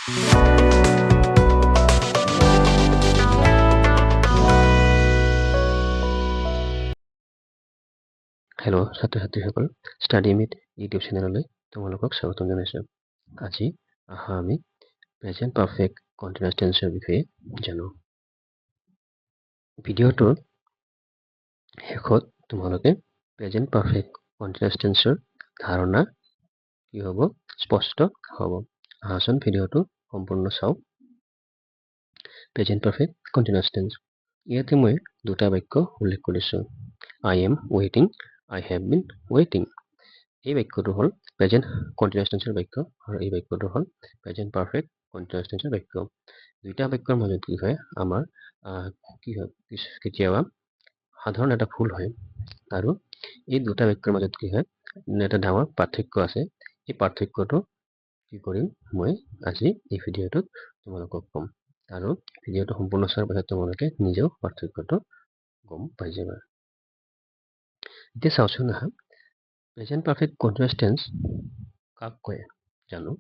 Hello' ছাত্ৰ-ছাত্ৰীসকল, study meat YouTube চেনেললৈ তোমালোকক স্বাগতম জনাইছোঁ। আজি আমি প্ৰেজেণ্ট পাৰফেক্ট কণ্টিনিউয়াছ টেন্সৰ বিষয়ে জানো। ভিডিঅ'টোৰ শেষত তোমালোকে প্ৰেজেণ্ট পাৰফেক্ট কণ্টিনিউয়াছ টেন্সৰ ধাৰণা কি হ'ব স্পষ্ট হ'ব। আহাচোন ভিডিঅ'টো সম্পূৰ্ণ চাওক। প্ৰেজেণ্ট পাৰফেক্ট কণ্টিনিউয়াছ টেন্স, ইয়াতে মই দুটা বাক্য উল্লেখ কৰিছোঁ। I am waiting, I have been waiting. এই বাক্যটো হ'ল প্ৰেজেণ্ট কণ্টিনিউয়াছ টেন্সৰ বাক্য আৰু এই বাক্যটো হ'ল প্ৰেজেণ্ট পাৰফেক্ট কণ্টিনিউয়াছ টেন্সৰ বাক্য। দুইটা বাক্যৰ মাজত কি হয়, আমাৰ কি হয় কেতিয়াবা সাধাৰণ এটা ভুল হয় আৰু এই দুটা বাক্যৰ মাজত কি হয় এটা ডাঙৰ পাৰ্থক্য আছে। এই পাৰ্থক্যটো কি কৰিম মই আজি এই ভিডিঅ'টোত তোমালোকক ক'ম আৰু ভিডিঅ'টো সম্পূৰ্ণ চোৱাৰ পাছত তোমালোকে নিজেও পাৰ্থক্যটো গম পাই যাবা। এতিয়া চাওঁচোন আহা, প্ৰেজেণ্ট পাৰফেক্ট কণ্টিনিউয়াছ টেন্স কাক কয় জানো।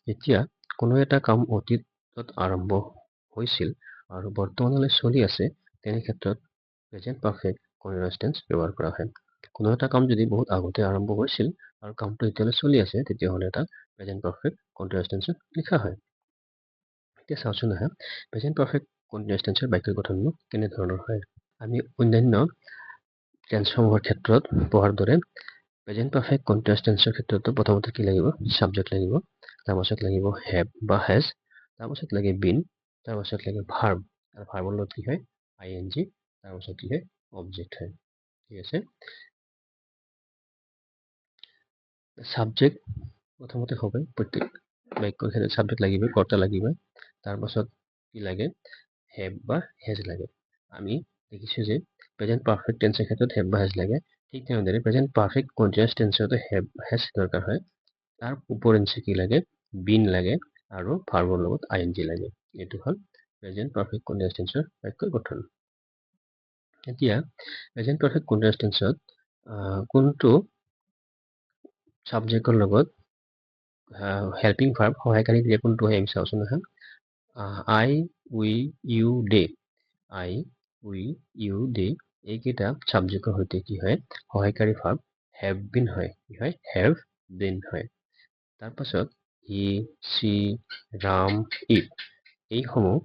যেতিয়া কোনো এটা কাম অতীতত আৰম্ভ হৈছিল আৰু বৰ্তমানলৈ চলি আছে, তেনে ক্ষেত্ৰত প্ৰেজেণ্ট পাৰফেক্ট কণ্টিনিউয়াছ টেন্স ব্যৱহাৰ কৰা হয়। কোনো এটা কাম যদি বহুত আগতে আৰম্ভ হৈছিল আৰু কামটো এতিয়ালৈ চলি আছে, তেতিয়াহ'লে এটা প্ৰেজেণ্ট পাৰফেক্ট কণ্টিনিউয়াছ টেন্সত লিখা হয়। এতিয়া চাওঁচোন আহা, প্ৰেজেণ্ট পাৰফেক্ট কণ্টিনিউয়াছ টেন্সৰ বাক্য গঠনটো কেনেধৰণৰ হয়। আমি অন্যান্য টেন্সসমূহৰ ক্ষেত্ৰত পঢ়াৰ দৰে প্ৰেজেণ্ট পাৰফেক্ট কণ্টিনিউয়াছ টেন্সৰ ক্ষেত্ৰতো প্ৰথমতে কি লাগিব, ছাবজেক্ট লাগিব, তাৰপাছত লাগিব হেভ বা হেজ, তাৰপাছত লাগে বিন, তাৰপাছত লাগে ভাৰ্ব আৰু ভাৰ্বৰ লগত কি হয় ING, তাৰপাছত কি হয় অবজেক্ট হয়। ঠিক আছে, ছাবজেক্ট প্ৰথমতে হ'ব, প্ৰত্যেক বাক্যৰ ক্ষেত্ৰত ছাবজেক্ট লাগিবই, কৰ্তা লাগিবই, তাৰপাছত কি লাগে হেভ বা হেজ লাগে। আমি দেখিছোঁ যে প্ৰেজেণ্ট পাৰফেক্ট টেন্সৰ ক্ষেত্ৰত হেভ বা হেজ লাগে, ঠিক তেনেদৰে প্ৰেজেণ্ট পাৰফেক্ট কণ্টিনিউয়াছ টেন্সতো হেভ হেজ দৰকাৰ হয়। তাৰ উপৰিঞ্চি কি লাগে বিন লাগে আৰু ভাৰ্বৰ লগত ING লাগে। এইটো হ'ল প্ৰেজেণ্ট পাৰফেক্ট কণ্টিনিউয়াছ টেন্সৰ বাক্য গঠন। এতিয়া প্ৰেজেণ্ট পাৰফেক্ট কণ্টিনিউয়াছ টেন্সত কোনটো ছাবজেক্টৰ লগত হেল্পিং ভাৰ্ব সহায়কাৰী ক্ৰিয়া কোনটো হয় আমি চাওঁচোন আহা। I, we, you, they, I, we, you, they এইকেইটা ছাবজেক্টৰ সৈতে কি হয় সহায়কাৰী ভাৰ্ব হেভ বিন হয়, কি হয় হেভ বিন হয়। তাৰপাছত হি, she, ৰাম, it এইসমূহ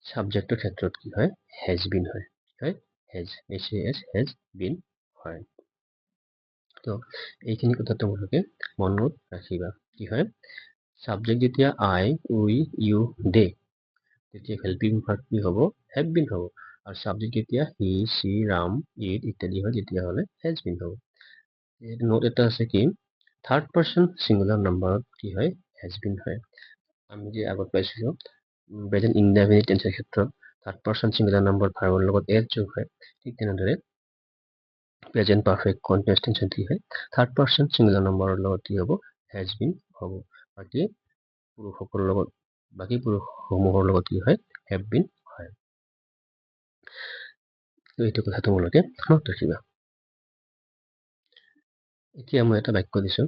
ছাবজেক্টৰ ক্ষেত্ৰত কি হয় হেজ বিন হয়, কি হয় হেজ, HAS হেজ বিন হয়। তো এইখিনি কথা তোমালোকে মনত ৰাখিবা। কি হয় ছাবজেক্ট যেতিয়া I, we, you, they তেতিয়া হেল্পিং ভাৰ্ব কি হ'ব হেভ বিন হ'ব, আৰু ছাবজেক্ট যেতিয়া হি, she, ৰাম, it ইত্যাদি হয় তেতিয়াহ'লে হেজ বিন হ'ব। নোট এটা আছে কি থাৰ্ড পাৰ্চন ছিংগুলাৰ নাম্বাৰত কি হয় হেজ বিন হয়। আমি যে আগত পাইছিলোঁ প্ৰেজেণ্ট ইনডেফিনিট টেন্সৰ ক্ষেত্ৰত থাৰ্ড পাৰ্চন ছিংগুলাৰ নাম্বাৰ ভাৰ্বৰ লগত এজ যোগ হয়, ঠিক তেনেদৰে প্ৰেজেণ্ট পাৰফেক্ট কণ্টিনিউয়াছ টেন্সত কি হয় থাৰ্ড পাৰ্চন ছিংগুলাৰ নাম্বাৰৰ লগত কি হ'ব হেজ বিন হ'ব। বাকী পুৰুষসমূহৰ লগত কি হয় হেভ বিন হয়। এইটো কথা তোমালোকে মনত ৰাখিবা। এতিয়া মই এটা বাক্য দিছোঁ,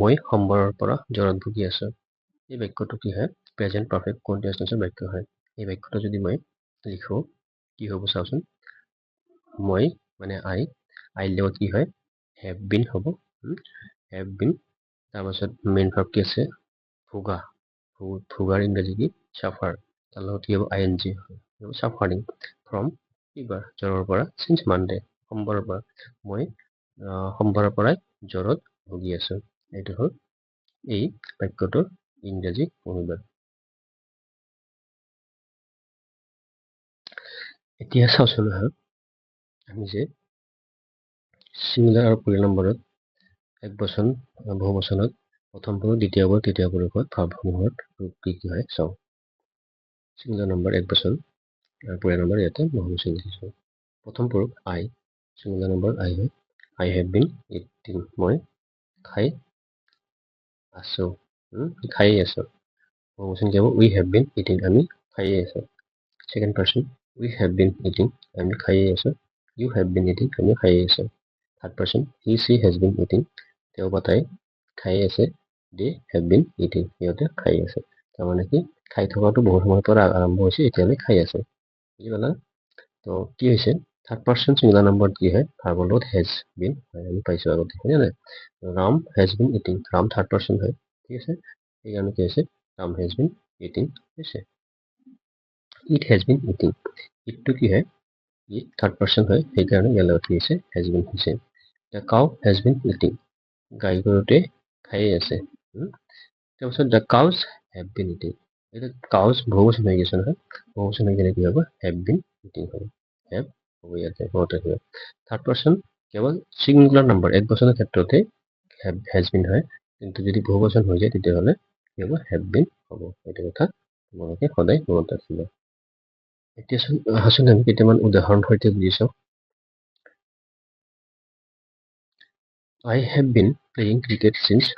মই সোমবাৰৰ পৰা জ্বৰত ভুগি আছোঁ। এই বাক্যটো কি হয় প্ৰেজেণ্ট পাৰফেক্ট কণ্টিনিউয়াছ টেন্সৰ বাক্য হয়। এই বাক্যটো যদি মই লিখোঁ কি হ'ব চাওঁচোন, মই মানে আইৰ লগত কি হয় হেভ বিন হ'ব, হেভ বিন। তাৰপাছত মেইন ভাৰ্ব কি আছে ভোগা, ভোগাৰ ইংৰাজী কি চাফাৰ, তাৰ লগত কি হ'ব ING চাফাৰিং ফ্ৰম কিবাৰ জ্বৰৰ পৰা চিন্স মানডে সোমবাৰৰ পৰা, মই সোমবাৰৰ পৰাই জ্বৰত ভুগি আছোঁ। এইটো হ'ল এই বাক্যটোৰ ইংৰাজী অনুবাদ। এতিয়া চাওঁচোন আমি যে ছিংগুলাৰ আৰু প্লুৰেল নম্বৰত এক বচন বহু বচনত প্ৰথম পুৰুষ দ্বিতীয় পুৰুষ তৃতীয় পুৰুষত ভাৱসমূহত ৰূপ কি কি হয় চাওঁ। ছিংগুলাৰ নম্বৰ এক বচন আৰু প্লুৰেল নম্বৰ ইয়াতে বহু বচন লিখিছোঁ। প্ৰথম পুৰুষ I, ছিংগুলাৰ নম্বৰ I হয়, I have been eating মই খাই আছোঁ, খাই আছোঁ। বহু বচন কি হ'ব we have been eating আমি খাইয়ে আছোঁ। Second person we have been eating আমি খাইয়ে আছোঁ, you have been eating আমি খাইয়ে আছোঁ। Third person he, she has been eating তেওঁ বা তাই খাই আছে, they have been eating সিহঁতে খাই আছে। তাৰমানে কি খাই থকাটো বহুত সময়ৰ পৰা আৰম্ভ হৈছে, এতিয়ালৈ খাই আছে। বুজি পালা? তো কি হৈছে থাৰ্ড পাৰ্চন ছিংগুলাৰ নাম্বাৰত কি হয় ভাৰ্বৰ লগত হেজ বিন হয়, আমি পাইছোঁ আগতে হয়নে নাই? Ram has been eating, Ram third person হয়, ঠিক আছে। সেইকাৰণে কি হৈছে ৰাম হেজ বিন ইটিং হৈছে। ইট হেজ বিন ইটিং, ইটটো কি হয় ইট থাৰ্ড পাৰ্চন হয়, সেইকাৰণে ইয়াৰ লগত কি হৈছে হেজ বিন হৈছে। The cow has been eating, গাই গৰুটোৱে খাইয়ে আছে। তাৰপিছত the cows have been eating, এতিয়া কাউজ বহুবচন হৈ গৈছে নহয়, বহুবচন হৈ গ'লে কি হ'ব হেভ বিন ইটিং হ'ব, হেভ হ'ব ইয়াতে মনত ৰাখিবা। থাৰ্ড পাৰ্চন কেৱল ছিংগুলাৰ নাম্বাৰ এক বচনৰ ক্ষেত্ৰতে হেজ বিন হয়, কিন্তু যদি বহুবচন হৈ যায় তেতিয়াহ'লে কি হ'ব হেভ বিন হ'ব। এইটো কথা তোমালোকে সদায় মনত ৰাখিবা। এতিয়া আহাচোন আমি কেইটামান উদাহৰণ সৈতে বুজি চাওঁ। I have been playing cricket since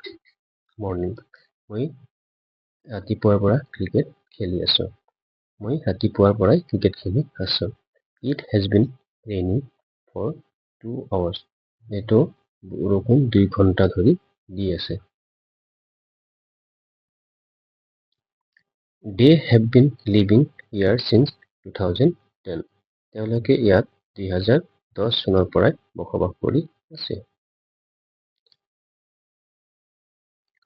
morning. মই ৰাতিপুৱাৰ পৰা ক্ৰিকেট খেলি আছোঁ। মই ৰাতিপুৱাৰ পৰাই ক্ৰিকেট খেলি আছোঁ। It has been raining for 2 hours. এইটো বৰষুণ 2 ঘণ্টা ধৰি দি আছে। They have been living here since 2010. তেওঁলোকে ইয়াত 2010 চনৰ পৰাই বসবাস কৰি আছে।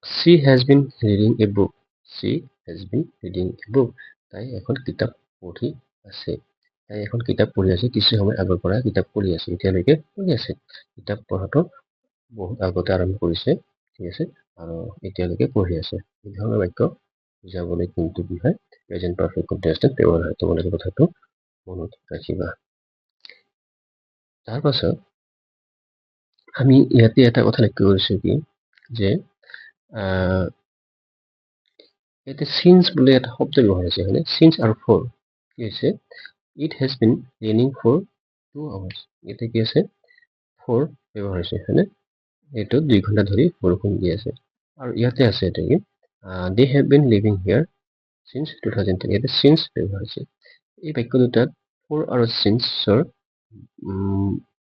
She has been reading a book. She has been reading a book. তাই এখন কিতাপ পঢ়ি আছে। তাই এখন কিতাপ পঢ়ি আছে, কিছু সময় আগৰ পৰা কিতাপ পঢ়ি আছে, এতিয়ালৈকে পঢ়ি আছে। কিতাপ পঢ়াটো বহুত আগতে আৰম্ভ কৰিছে, ঠিক আছে, আৰু এতিয়ালৈকে পঢ়ি আছে। এই ধৰণৰ বাক্য বুজাবলৈ কোনটো কি হয় প্ৰেজেন্ট পাৰফেক্ট কন্টিনিউয়াছ টেন্স ব্যৱহাৰ হয়, তোমালোকে কথাটো মনত ৰাখিবা। তাৰ পাছত আমি ইয়াতে এটা কথা লক্ষ্য কৰিছোঁ কি যে ইয়াতে সিন্স বুলি এটা শব্দ ব্যৱহাৰ হৈছে হয়নে, সিন্স আৰু ফৰ কি হৈছে it has been raining for 2 hours, ইয়াতে কি আছে ফৰ ব্যৱহাৰ হৈছে হয়নে, এইটো 2 ঘণ্টা ধৰি বৰষুণ দি আছে। আৰু ইয়াতে আছে এইটো কি they have been living here since 2010, ইয়াতে সিন্স ব্যৱহাৰ হৈছে। এই বাক্য দুটাত ফৰ আৰু সিন্সৰ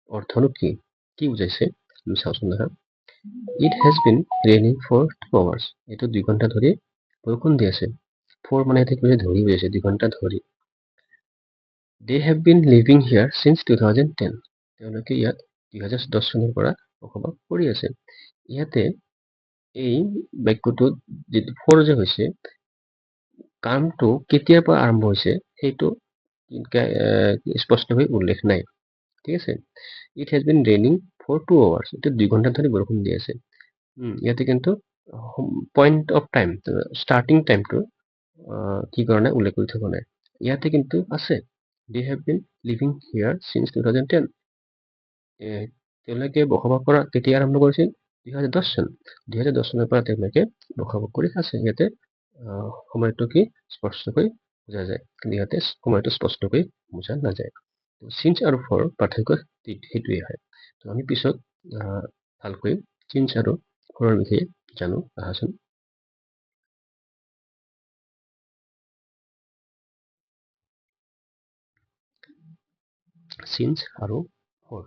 অৰ্থনো কি কি বুজাইছে আমি চাওঁচোন দেখা। It has been raining for 2 hours, এইটো 2 ঘণ্টা ধৰি বৰষুণ দি আছে। ফৰ মানে ইয়াতে কি ধৰি বুজাইছে 2 ঘণ্টা ধৰি। They have been living here since 2010, তেওঁলোকে ইয়াত 2010 চনৰ পৰা বসবাস কৰি আছে। ইয়াতে এই বাক্যটোত যিটো ফৰ যে হৈছে কামটো কেতিয়াৰ পৰা আৰম্ভ হৈছে সেইটো স্পষ্টকৈ উল্লেখ নাই, ঠিক আছে। It has been raining for 2 hours, এইটো 2 ঘণ্টা ধৰি বৰষুণ দি আছে। ইয়াতে কিন্তু পইণ্ট অফ টাইম ষ্টাৰ্টিং টাইমটো কি কাৰণে উল্লেখ কৰি থকা নাই, ইয়াতে কিন্তু আছে they have been living here since 2010, তেওঁলোকে বসবাস কৰা কেতিয়া আৰম্ভ কৰিছিল 2010 চন, 2010 চনৰ পৰা তেওঁলোকে বসবাস কৰি আছে। ইয়াতে সময়টো কি স্পষ্টকৈ বুজা যায়, কিন্তু ইয়াতে সময়টো স্পষ্টকৈ বুজা নাযায়। সিন্স আৰু ফৰ পাৰ্থক্য সেইটোৱে হয়। তো আমি পিছত ভালকৈ সিন্স আৰু ফৰৰ বিষয়ে জানো আহাচোন। সিন্স আৰু ফৰ।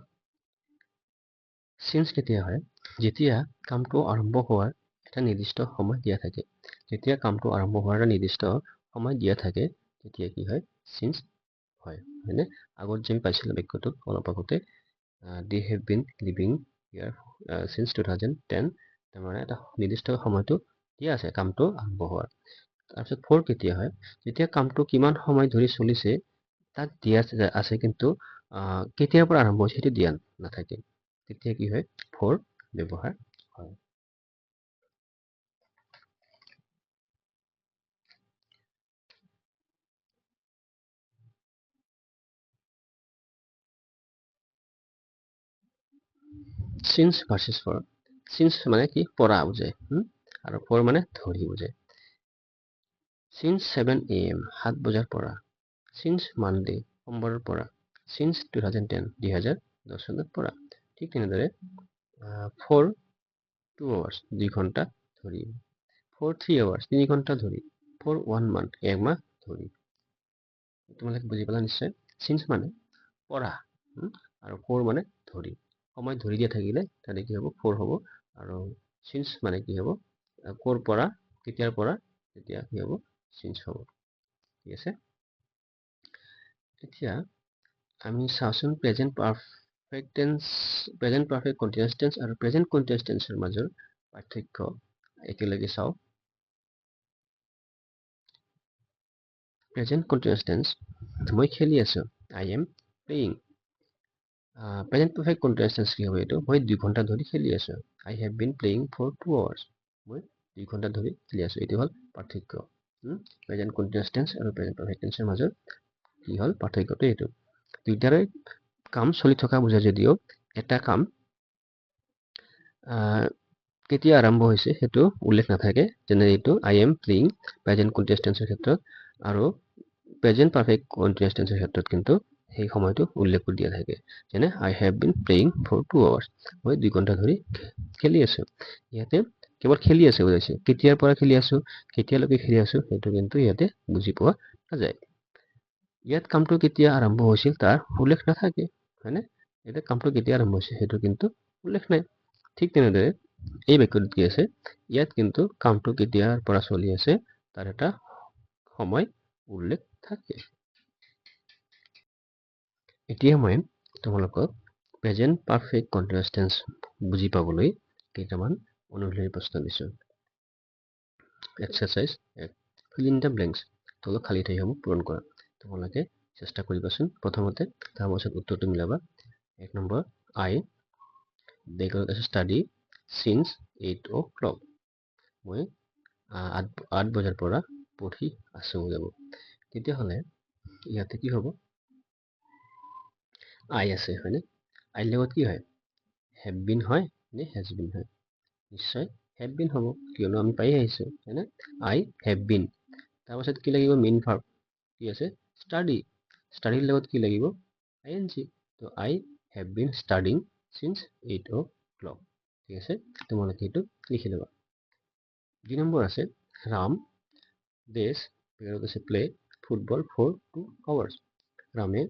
সিন্স কেতিয়া হয় যেতিয়া কামটো আৰম্ভ হোৱাৰ এটা নিৰ্দিষ্ট সময় দিয়া থাকে, যেতিয়া কামটো আৰম্ভ হোৱাৰ এটা নিৰ্দিষ্ট সময় দিয়া থাকে তেতিয়া কি হয় সিন্স হয় হয়নে। আগত যে আমি পাইছিলোঁ বাক্যটোত অলপ আগতে they have been living here since 2010, তাৰমানে এটা নিৰ্দিষ্ট সময়টো দিয়া আছে কামটো আৰম্ভ হোৱাৰ। তাৰপিছত ফৰ কেতিয়া হয় যেতিয়া কামটো কিমান সময় ধৰি চলিছে তাত দিয়া আছে, কিন্তু কেতিয়াৰ পৰা আৰম্ভ হৈছে সেইটো দিয়া নাথাকে, তেতিয়া কি হয় ফৰ ব্যৱহাৰ হয়। Since versus for. সিন্স মানে কি পৰা বুজায়, আৰু ফৰ মানে ধৰি বুজায়। সিন্স 7 AM 7 বজাৰ পৰা, সিন্স মানডে সোমবাৰৰ পৰা, সিন্স 2010 2010 চনৰ পৰা। ঠিক তেনেদৰে ফৰ 2 hours 2 ঘণ্টা ধৰি, ফৰ 3 hours 3 ঘণ্টা ধৰি, ফৰ 1 month 1 মাহ ধৰি। তোমালোকে বুজি পালা নিশ্চয়। সিন্স মানে পৰা আৰু ফৰ মানে ধৰি, সময় ধৰি দিয়া থাকিলে তাতে কি হ'ব ফৰ হ'ব, আৰু সিন্স মানে কি হ'ব ক'ৰ পৰা কেতিয়াৰ পৰা তেতিয়া কি হ'ব since হ'ব ঠিক আছে এতিয়া আমি চাওঁচোন present perfect tense present perfect continuous tense আৰু প্ৰেজেন্ট কন্টিনিউয়াছ টেন্সৰ মাজৰ পাৰ্থক্য একেলগে চাওঁ প্ৰেজেন্ট কন্টিনিউয়াছ টেন্স মই খেলি আছো I am playing present perfect continuous tense কি হ'ব এইটো মই 2 ঘণ্টা ধৰি খেলি আছো I have been playing for 2 hours মই 2 ঘণ্টা ধৰি খেলি আছো এইটো হ'ল পাৰ্থক্য প্ৰেজেন্ট কন্টিনিউয়াছ টেন্স আৰু প্ৰেজেন্ট পাৰফেক্ট টেন্সৰ মাজৰ কি হ'ল পাৰ্থক্যটো এইটো দুইটাৰে কাম চলি থকা বুজায় যদিও এটা কাম কেতিয়া আৰম্ভ হৈছে সেইটো উল্লেখ নাথাকে যেনে এইটো I am playing present continuous টেন্সৰ ক্ষেত্ৰত আৰু প্ৰেজেন্ট পাৰফেক্ট কন্টিনিউয়াছ টেন্সৰ ক্ষেত্ৰত কিন্তু সেই সময়টো উল্লেখ কৰি দিয়া থাকে যেনে I have been playing for 2 hours মই 2 ঘণ্টা ধৰি খেলি আছো ইয়াতে কেৱল খেলি আছে বুজাইছে কেতিয়াৰ পৰা খেলি আছো কেতিয়ালৈকে খেলি আছো সেইটো কিন্তু ইয়াতে বুজি পোৱা নাযায় ইয়াত কামটো কেতিয়া আৰম্ভ হৈছিল তাৰ উল্লেখ নাথাকে হয়নে ইয়াতে কামটো কেতিয়া আৰম্ভ হৈছে সেইটো কিন্তু উল্লেখ নাই ঠিক তেনেদৰে এই বাক্যটোত কি আছে ইয়াত কিন্তু কামটো কেতিয়াৰ পৰা চলি আছে তাৰ এটা সময় উল্লেখ থাকে এতিয়া মই তোমালোকক প্ৰেজেন্ট পাৰফেক্ট কন্টিনিউয়াছ টেন্স বুজি পাবলৈ কেইটামান অনুশীলনী প্ৰশ্ন দিছো exercise 1 fill in the blanks তলত খালী ঠাইসমূহ পূৰণ কৰা তোমালোকে চেষ্টা কৰিবাচোন প্ৰথমতে তাৰ পাছত উত্তৰটো মিলাবা 1 নম্বৰ I বেগত আছে study since 8 o'clock মই 8 বজাৰ পৰা পঢ়ি আছো যাব তেতিয়াহ'লে ইয়াতে কি হ'ব I আছে হয়নে I লগত কি হয় have been হয় নে has been হয় নিশ্চয় have been হ'ব কিয়নো আমি পাই আহিছো হয়নে I have been তাৰ পাছত কি লাগিব মেইন ভাৰ্ব কি আছে study study লগত কি লাগিব ing তো I have been studying since 8 o'clock ঠিক আছে তোমালোকে এইটো লিখি ল'বা 2 নম্বৰ আছে ৰাম দেশ বেগত আছে প্লে ফুটবল for 2 hours ৰামে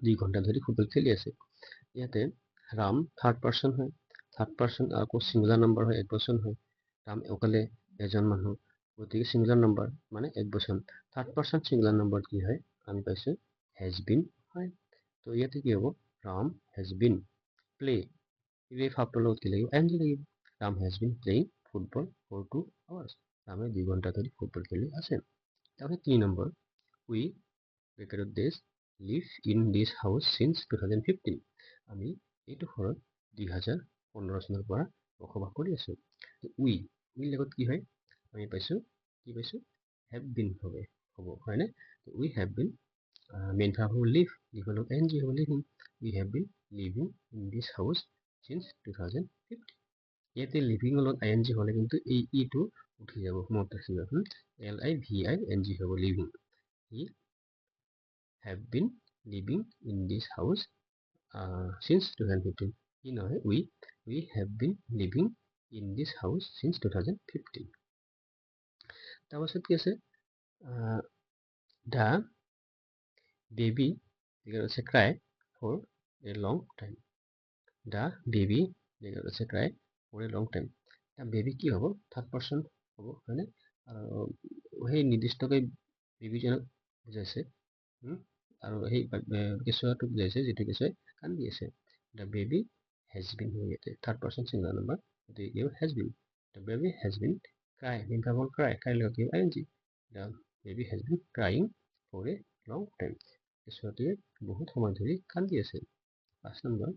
2 ঘণ্টা ধৰি ফুটবল খেলি আছে ইয়াতে ৰাম থাৰ্ড পাৰ্সন হয় থাৰ্ড পাৰ্সন আকৌ সিঙ্গুলাৰ নাম্বাৰ হয় একবচন হয় ৰাম অকলে এজন মানুহ গতিকে সিঙ্গুলাৰ নাম্বাৰ মানে একবচন থাৰ্ড পাৰ্সন সিঙ্গুলাৰ নাম্বাৰ কি হয় আমি পাইছো has been হয় তো ইয়াতে কি হ'ব ৰাম has been play এই ভাবটোৰ লগত কি লাগিব ing লাগিব Ram has been playing football for 2 hours ৰামে 2 ঘণ্টা ধৰি ফুটবল খেলি আছে তাৰপিছত 3 number we ব্ৰেকেটত this live in this house since 2015 আমি এইটো ঘৰত 2015 চনৰ পৰা বসবাস কৰি আছো we লগত কি হয় আমি পাইছো have been হ'ব হয়নে we have been main verb হ'ব live লগত ing হ'ব living we have been living in this house since 2015 ইয়াতে লিভিং লগত ing হ'লে কিন্তু এই ইটো উঠি যাব মনত ৰাখিবা living হ'ব living we have been living in this house since 2015 কি নহয় we have been living in this house since 2015 তাৰপাছত কি আছে the baby আছে cry for a long time the baby আছে cry for a long time the baby কি হ'ব third person হ'ব হয়নে সেই নিৰ্দিষ্টকৈ বেবিজনক বুজাইছে আৰু সেই কেঁচুৱাটো বুজাইছে যিটো কেঁচুৱাই কান্দি আছে the baby has been ইয়াতে থাৰ্ড পাৰ্সন সিঙ্গুলাৰ নাম্বাৰ গতিকে কি has been the baby has been cry main verb হ'ল cry cry লগত কি ing the baby has been crying for a long time কেঁচুৱাটোৱে বহুত সময় ধৰি কান্দি আছে 5 নম্বৰ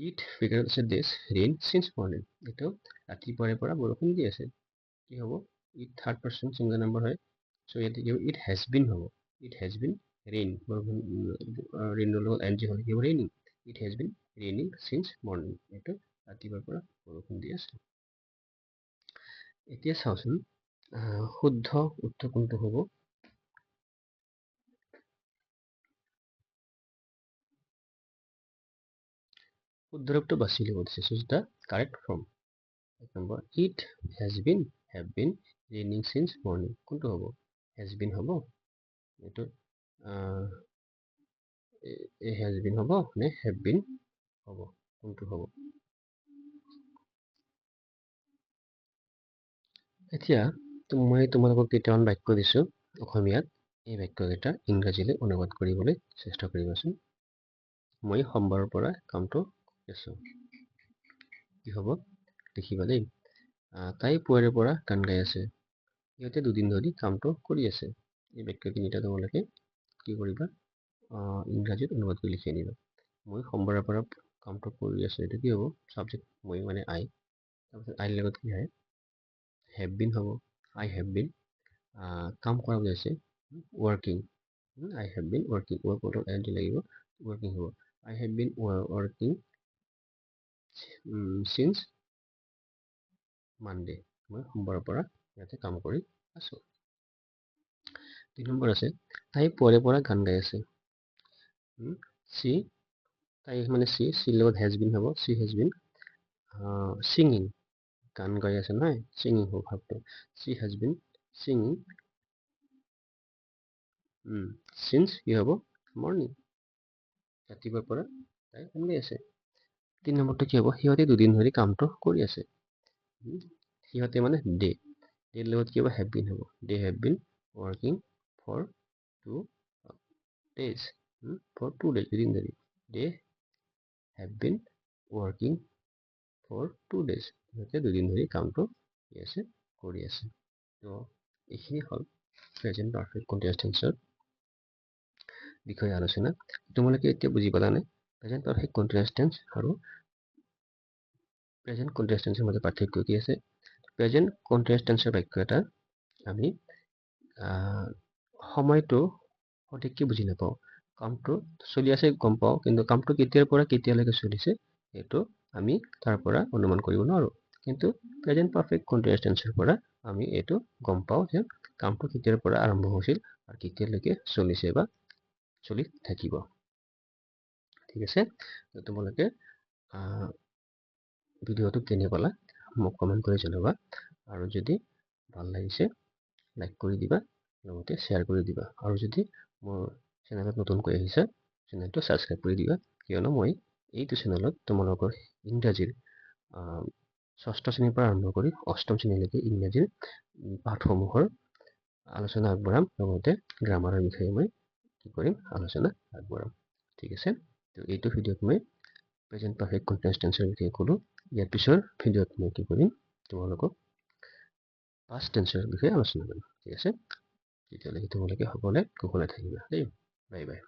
it ব্ৰেকেটত আছে this rain since morning এইটো ৰাতিপুৱাৰে পৰা বৰষুণ দি আছে কি হ'ব it third person singular number হয় সো ইয়াতে কি হ'ব it has been হ'ব it has been rain rain লগত ing হ'লে কি হ'ব raining it has been raining since morning এইটো ৰাতিপুৱাৰ পৰা বৰষুণ দি আছে এতিয়া চাওঁচোন শুদ্ধ উত্তৰ কোনটো হ'ব শুদ্ধ ৰূপটো বাছি ল'ব দিছে choose the correct form number it has been have been raining since morning কোনটো হ'ব has been হ'ব এইটো has been হ'ব নে have been হ'ব কোনটো হ'ব এতিয়া মই তোমালোকক কেইটামান বাক্য দিছোঁ অসমীয়াত। এই বাক্যকেইটা ইংৰাজীলৈ অনুবাদ কৰিবলৈ চেষ্টা কৰিবাচোন। মই সোমবাৰৰ পৰা কামটো কৰি আছোঁ। কি হ'ব দেখিবা দেই। তাই পুৱাৰে পৰা গান গাই আছে। সিহঁতে দুদিন ধৰি কামটো কৰি আছে। এই বাক্য তিনিটা তোমালোকে কি কৰিবা ইংৰাজীত অনুবাদ কৰি লিখি আনিবা। মই সোমবাৰৰ পৰা কামটো কৰি আছোঁ। এইটো কি হ'ব ছাবজেক্ট মই মানে আই। তাৰপিছত আইৰ লগত কি হয় হেভ বিন হ'ব। আই হেভ বিন কাম কৰা বুজাইছে working. I have been working ৱৰ্কত এন টি লাগিব ৱৰ্কিং হ'ব। I have been working since Monday. মই সোমবাৰৰ পৰা ইয়াতে কাম কৰি আছোঁ। 2 নম্বৰ আছে তাই পুৱাৰে পৰা গান গাই আছে। চি তাই মানে চিৰ লগত হেজ বিন হ'ব। চি হেজ বিন ছিঙিং গান গাই আছে নহয় ছিঙিং হ'ব ভাবটো। চি হেজ বিন ছিঙিং চিন্স কি হ'ব মৰ্ণিং। ৰাতিপুৱাৰ পৰা তাই গান গাই আছে। 3 নম্বৰটো কি হ'ব সিহঁতে দুদিন ধৰি কামটো কৰি আছে। সিহঁতে মানে ডে ডেৰ লগত কি হ'ব হেভ বিন হ'ব। They have been working for 2 days for 2 days দুদিন ধৰি। They have been working for 2 days সিহঁতে দুদিন ধৰি কামটো কি আছে কৰি আছে। তো এইখিনি হ'ল প্ৰেজেণ্ট পাৰফেক্ট কণ্টিনিউয়াছ টেন্সৰ বিষয়ে আলোচনা। তোমালোকে এতিয়া বুজি পালানে প্ৰেজেণ্ট পাৰফেক্ট কণ্টিনিউয়াছ টেন্স আৰু প্ৰেজেণ্ট কণ্টিনিউয়াছ টেন্সৰ মাজত পাৰ্থক্য কি আছে। প্ৰেজেণ্ট কণ্টিনিউয়াছ টেন্সৰ বাক্য এটা আমি সময়টো সঠিককৈ বুজি নাপাওঁ। কামটো চলি আছে গম পাওঁ কিন্তু কামটো কেতিয়াৰ পৰা কেতিয়ালৈকে চলিছে সেইটো আমি তাৰ পৰা অনুমান কৰিব নোৱাৰোঁ। কিন্তু প্ৰেজেণ্ট পাৰফেক্ট কণ্টিনিউয়াছ টেন্সৰ পৰা আমি এইটো গম পাওঁ যে কামটো কেতিয়াৰ পৰা আৰম্ভ হৈছিল আৰু কেতিয়ালৈকে চলিছে বা চলি থাকিব। ঠিক আছে তোমালোকে ভিডিঅ'টো কেনে পালা মোক কমেণ্ট কৰি জনাবা আৰু যদি ভাল লাগিছে লাইক কৰি দিবা লগতে শ্বেয়াৰ কৰি দিবা আৰু যদি মোৰ চেনেলত নতুনকৈ আহিছা চেনেলটো ছাবস্ক্ৰাইব কৰি দিবা কিয়নো মই এইটো চেনেলত তোমালোকৰ ইংৰাজীৰ 6ষ্ঠ শ্ৰেণীৰ পৰা আৰম্ভ কৰি 8ম শ্ৰেণীলৈকে ইংৰাজীৰ পাঠসমূহৰ আলোচনা আগবঢ়াম লগতে গ্ৰামাৰৰ বিষয়ে মই কি কৰিম আলোচনা আগবঢ়াম। ঠিক আছে তো এইটো ভিডিঅ'ত মই প্ৰেজেণ্ট পাৰফেক্ট কণ্টিনিউয়াছ টেন্সৰ বিষয়ে ক'লোঁ। ইয়াৰ পিছৰ ভিডিঅ'ত মই কি কৰিম তোমালোকক পাষ্ট টেন্সৰ বিষয়ে আলোচনা কৰিম। ঠিক আছে তেতিয়ালৈকে তোমালোকে সকলোৱে কুশলে থাকিবা দেই। Bye bye.